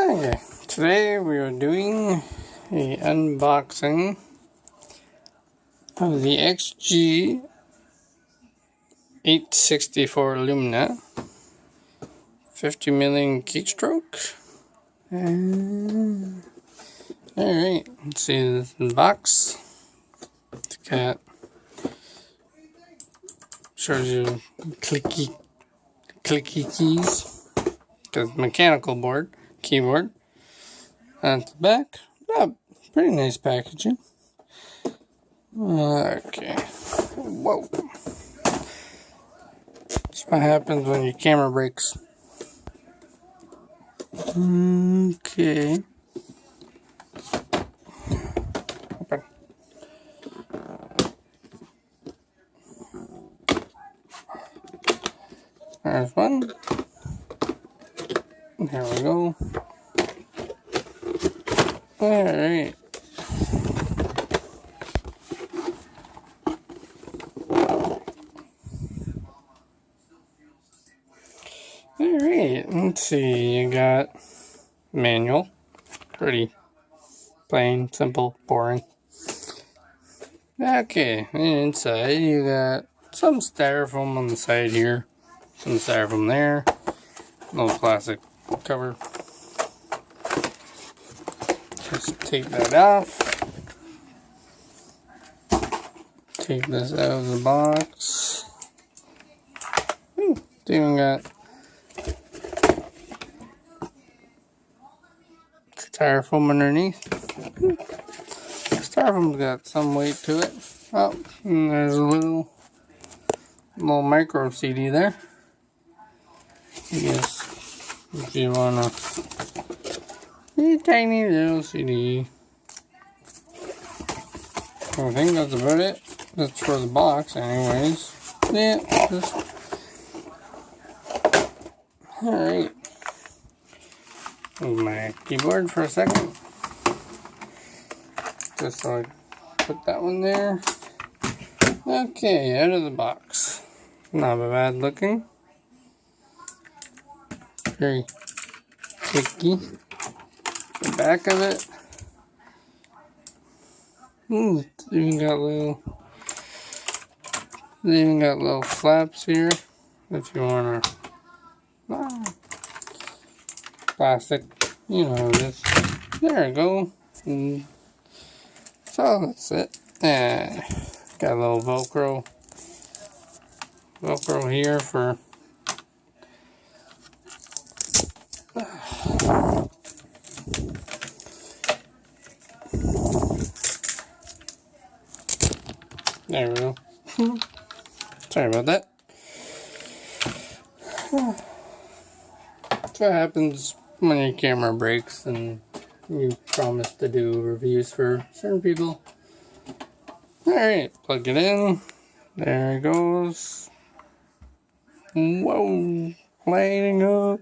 Okay, today we are doing a unboxing of the XG-864 Lumina 50 million keystroke. And alright, let's see this in the box. It's got, shows you clicky keys. Because mechanical keyboard. At the back, pretty nice packaging. Okay. Whoa. That's what happens when your camera breaks. Okay. Open. There's one. There we go. Alright. Alright, let's see. You got manual. Pretty plain, simple, boring. Okay, and inside you got some styrofoam on the side here. Some styrofoam there. Little plastic cover. Just take that off. Take this out of the box. It's even got styrofoam underneath. Styrofoam's got some weight to it. Oh, and there's a little micro CD there. I guess if you wanna, a tiny little CD. I think that's about it. That's for the box, anyways. Yeah, just alright. Move my keyboard for a second. Just so I put that one there. Okay, out of the box. Not bad looking. Very clicky. The back of it. It's even got little flaps here if you wanna. Plastic, you know this. There we go. So that's it. Got a little Velcro here for there we go. Sorry about that. That's what happens when your camera breaks and you promise to do reviews for certain people. Alright, plug it in. There it goes. Whoa, lighting up.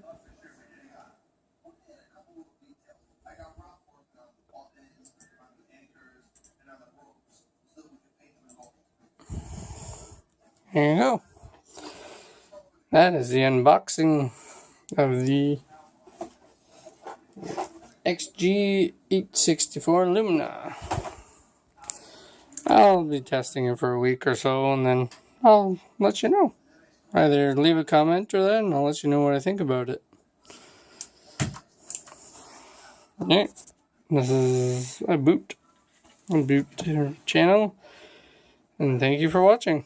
There you go. That is the unboxing of the XG-864 Lumina. I'll be testing it for a week or so, and then I'll let you know. Either leave a comment or that, and I'll let you know what I think about it. Alright, this is a boot channel, and thank you for watching.